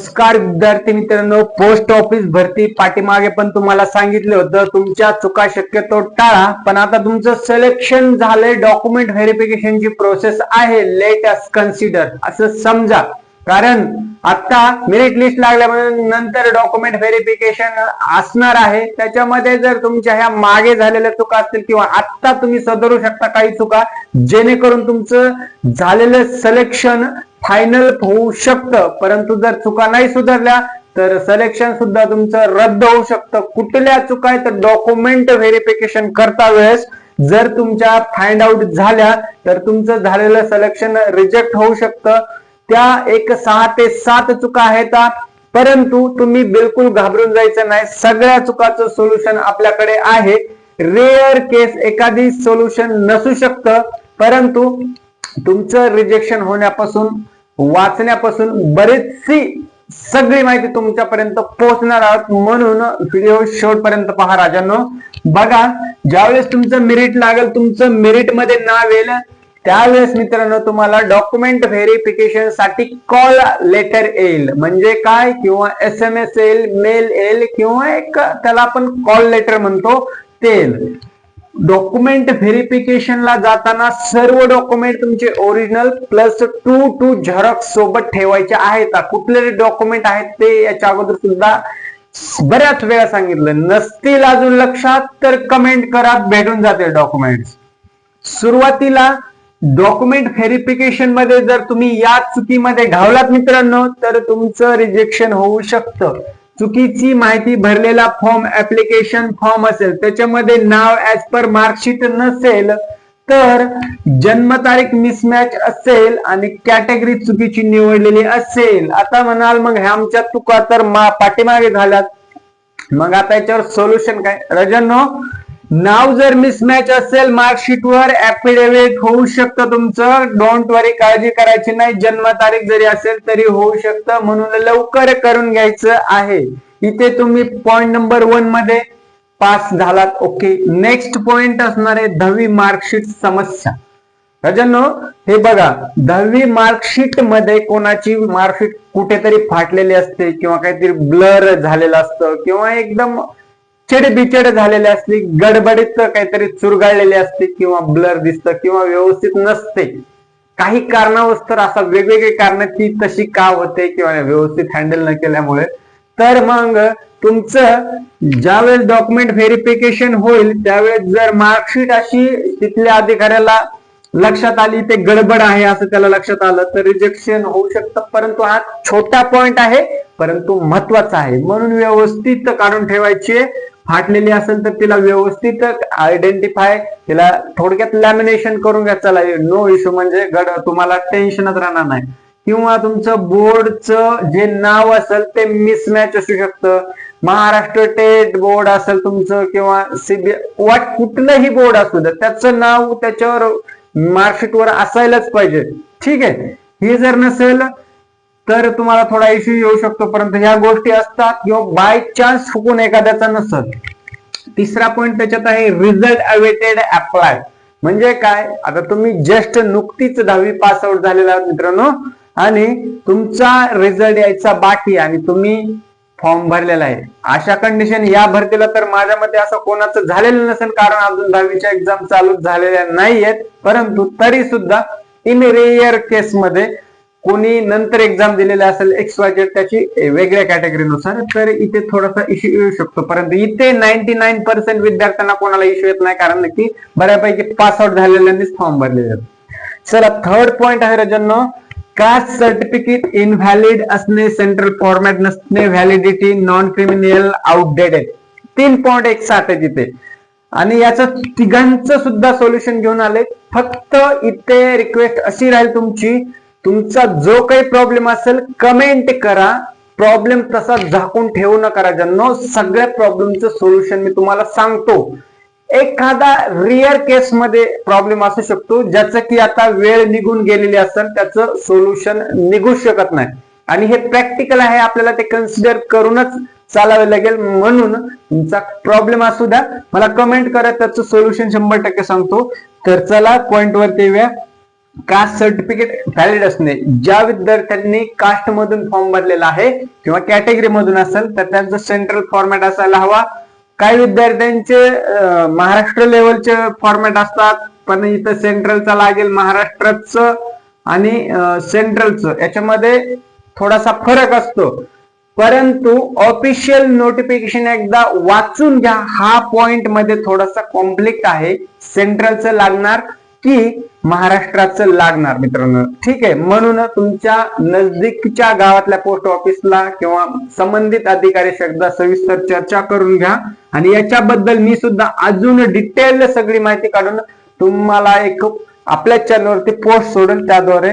नमस्कार विद्यार्थी मित्रांनो, पोस्ट ऑफिस भरती पाठीमागे पण तुम्हाला सांगितलं होतं तुमच्या चुका शक्यतो टाळा. पण आता तुमचं सिलेक्शन झालंय, डॉक्युमेंट व्हेरिफिकेशनची प्रोसेस आहे, लेट अस कन्सिडर असं समजा. कारण आता मेरिट लिस्ट लागल्यामुळे नंतर डॉक्युमेंट व्हेरिफिकेशन असणार आहे. त्याच्यामध्ये जर तुमच्या ह्या मागे झालेल्या चुका असतील किंवा आता तुम्ही सुधारू शकता काही चुका, जेणेकरून तुमचं झालेलं सिलेक्शन फायनल होऊ शकतं. परंतु जर चुका नाही सुधारल्या तर सिलेक्शन सुद्धा तुमचं रद्द होऊ शकतं. कुठल्या चुका आहेत तर डॉक्युमेंट व्हेरिफिकेशन करता वेळेस जर तुमच्या फाइंड आउट झाल्या तर तुमचं झालेलं सिलेक्शन रिजेक्ट होऊ शकतं. त्या एक 6 ते 7 चुका आहेत. परंतु तुम्ही बिलकुल घाबरून जायचं नाही, सगळ्या चुकाचं सोल्युशन आपल्याकडे आहे. रेअर केस एखादी सोल्युशन नसू शकतं, परंतु तुमचं रिजेक्शन होण्यापासून वाचण्यापासून बरीचशी सगळी माहिती तुमच्यापर्यंत पोहोचणार आहोत. म्हणून व्हिडिओ शेवटपर्यंत पहा राजांनो. बघा, ज्यावेळेस तुमचं मेरिट लागेल, तुमचं मेरिट मध्ये नाव येईल, त्यावेळेस मित्रांनो तुम्हाला डॉक्युमेंट व्हेरिफिकेशन साठी कॉल लेटर येईल. म्हणजे काय, किंवा SMS येईल, मेल येईल, किंवा एक त्याला आपण कॉल लेटर म्हणतो ते येईल. डॉक्युमेंट व्हेरिफिकेशनला जाताना सर्व डॉक्युमेंट तुमचे ओरिजिनल प्लस 2 झेरॉक्स सोबत ठेवायचे आहेत. कुठले डॉक्युमेंट आहेत ते याच्या अगोदर सुद्धा बऱ्याच वेळा सांगितलं. नसतील अजून लक्षात तर कमेंट करा, भेटून जाते डॉक्युमेंट्स. सुरुवातीला डॉक्युमेंट व्हेरिफिकेशन मध्ये जर तुम्ही या चुकीमध्ये घावलात मित्रांनो तर तुमचं रिजेक्शन होऊ शकतं. चुकीची माहिती भरलेला फॉर्म, ऍप्लिकेशन फॉर्म असेल, त्याच्यामध्ये नाव ऍज पर मार्कशीट नसेल, तर जन्मतारीख मिसमॅच असेल आणि कॅटेगरी चुकीची निवडलेली असेल. आता म्हणाल मग ह्या आमच्या चुका तर पाठीमागे झाल्यात, मग आता याच्यावर सोल्युशन काय राजांनो? नाव जर मिसमॅच असेल मार्कशीटवर, ऍफिडेव्हिट होऊ शकतं तुमचं. डोंट वरी, काळजी करायची नाही. जन्मतारीख जरी असेल तरी होऊ शकतं, म्हणून लवकर करून घ्यायचं आहे. इथे तुम्ही पॉइंट नंबर 1 मध्ये पास झालात. ओके, नेक्स्ट पॉइंट असणार आहे 10वी मार्कशीट समस्या. राजांनो हे बघा, 10वी मार्कशीट मध्ये कोणाची मार्कशीट कुठेतरी फाटलेली असते, किंवा काहीतरी ब्लर झालेलं असतं, किंवा एकदम चिडबिचड झालेले असते, गडबडीत काहीतरी चुरगाळलेले असते, किंवा ब्लर दिसतं, किंवा व्यवस्थित नसते. काही कारणावस्तव असा वेगवेगळे कारण ती तशी का होते, किंवा व्यवस्थित हँडल न केल्यामुळे. तर मग तुमचं ज्यावेळेस डॉक्युमेंट व्हेरिफिकेशन होईल त्यावेळेस जर मार्कशीट अशी तिथल्या अधिकाऱ्याला लक्षात आली ते गडबड आहे असं त्याला लक्षात आलं तर रिजेक्शन होऊ शकतं. परंतु हा छोटा पॉइंट आहे परंतु महत्वाचा आहे, म्हणून व्यवस्थित काढून ठेवायची. फाटलेली असेल तर तिला व्यवस्थित आयडेंटिफाय, तिला थोडक्यात लॅमिनेशन करून घ्या. चला, नो इश्यू, म्हणजे तुम्हाला टेन्शनच राहणार नाही. किंवा तुमचं बोर्डचं जे नाव असेल ते मिसमॅच असू शकतं. महाराष्ट्र टेट बोर्ड असेल तुमचं, किंवा कुठलंही बोर्ड असू द्या, त्याचं नाव त्याच्यावर मार्कशीटवर असायलाच पाहिजे. ठीक आहे, हे जर नसेल तर तुम्हाला थोडा इश्यू येऊ शकतो, परंतु ह्या गोष्टी असतात. किंवा बाय चान्स चुकून एखाद्याचा नसत. तिसरा पॉइंट त्याच्यात आहे रिझल्ट अवेटेड अप्लाय. म्हणजे काय, आता तुम्ही जस्ट नुकतीच 10वी पास आउट झालेला मित्रांनो, आणि तुमचा रिझल्ट यायचा बाकी, आणि तुम्ही फॉर्म भरलेला आहे. अशा कंडिशन या भरतीला तर माझ्या मते असं कोणाचं झालेलं नसेल, कारण अजून 10वीच्या एक्झाम चालू झालेल्या नाहीयेत. परंतु तरी सुद्धा इन रेअर केस मध्ये कोणी नंतर एक्झाम दिलेला असेल XYZ त्याची वेगळ्या कॅटेगरीनुसार, तर इथे थोडासा इश्यू येऊ शकतो. परंतु इथे 99% विद्यार्थ्यांना कोणाला इश्यू येत नाही, कारण की बऱ्यापैकी पास आउट झालेल्यांनीच फॉर्म भरलेले. चला, थर्ड पॉइंट आहे राजांनो, कास्ट सर्टिफिकेट इनव्हॅलिड असणे, सेंट्रल फॉर्मॅट नसणे, validity non criminal outdated. 3 point एक साथ आहे तिथे, आणि याचं तिघांचं सुद्धा सोल्युशन घेऊन आले. फक्त इथे रिक्वेस्ट अशी राहील तुमची, तुमचा जो काही प्रॉब्लेम असेल कमेंट करा. प्रॉब्लेम तसा झाकून ठेवू नका राजांनो, सगळ्या प्रॉब्लेमचं सोल्युशन मी तुम्हाला सांगतो. एखादा रिअर केस मध्ये प्रॉब्लेम असू शकतो ज्याचं की आता वेळ निघून गेलेली असेल, त्याचं सोल्युशन निघू शकत नाही, आणि हे प्रॅक्टिकल आहे, आपल्याला ते कन्सिडर करूनच चालावे लागेल. म्हणून तुमचा प्रॉब्लेम असू द्या, मला कमेंट करा, त्याचं सोल्युशन 100% सांगतो. तर चला पॉइंट वरती येऊया. कास्ट सर्टिफिकेट व्हॅलिड असणे. ज्या विद्यार्थ्यांनी कास्ट मधून फॉर्म भरलेला आहे किंवा कॅटेगरी मधून असेल तर त्यांचं सेंट्रल फॉर्मॅट असायला हवा. काही विद्यार्थ्यांचे महाराष्ट्र लेवलचे फॉर्मॅट असतात, पण इथं सेंट्रलचा लागेल. महाराष्ट्राचं आणि सेंट्रलचं याच्यामध्ये थोडासा फरक असतो, परंतु ऑफिशियल नोटिफिकेशन एकदा वाचून घ्या. हा पॉइंट मध्ये थोडासा कॉम्प्लिकेट आहे. सेंट्रलचं लागणार की महाराष्ट्राचं लागणार मित्रांनो, ठीक आहे. म्हणून तुमच्या नजदीकच्या गावातल्या पोस्ट ऑफिसला किंवा संबंधित अधिकाऱ्याशी एकदा सविस्तर चर्चा करून घ्या. आणि याच्याबद्दल मी सुद्धा अजून डिटेल सगळी माहिती काढून तुम्हाला एक आपल्या चॅनलवरती पोस्ट सोडेल, त्याद्वारे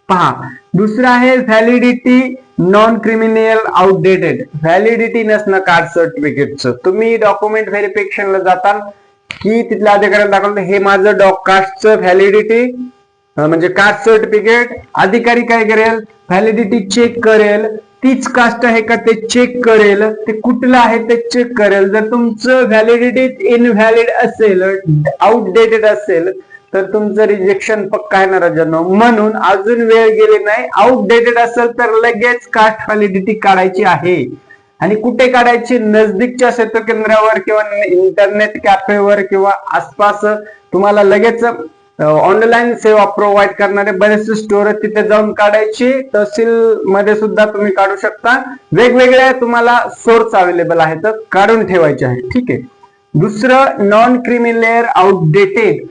पहा. दुसरं आहे validity non criminal outdated. Validity नसणं कास्ट सर्टिफिकेटचं. तुम्ही डॉक्युमेंट व्हेरिफिकेशनला जाताल की तिथल्या अधिकाऱ्याला दाखवलं हे माझं कास्टचं व्हॅलिडिटी म्हणजे कास्ट सर्टिफिकेट. अधिकारी काय करेल, व्हॅलिडिटी चेक करेल, तीच कास्ट आहे का ते चेक करेल, ते कुठलं आहे ते चेक करेल. जर तुमचं व्हॅलिडिटी इनव्हॅलिड असेल, आउटडेटेड असेल, तर तुमचं रिजेक्शन पक्का आहे ना राजांनो. म्हणून अजून वेळ गेली नाही. आउटडेटेड असेल तर लगेच कास्ट व्हॅलिडिटी काढायची आहे. आणि कुठे काढायची, नजदीकच्या सेतू केंद्रावर किंवा इंटरनेट कॅफेवर किंवा आसपास तुम्हाला लगेच ऑनलाईन सेवा प्रोव्हाइड करणारे बरेचसे स्टोर तिथे जाऊन काढायची. तहसील मध्ये सुद्धा तुम्ही काढू शकता. वेगवेगळे तुम्हाला सोर्स अवेलेबल आहेत, तर काढून ठेवायचे आहे, ठीक आहे. दुसरं नॉन क्रिमिनल आउटडेटेड.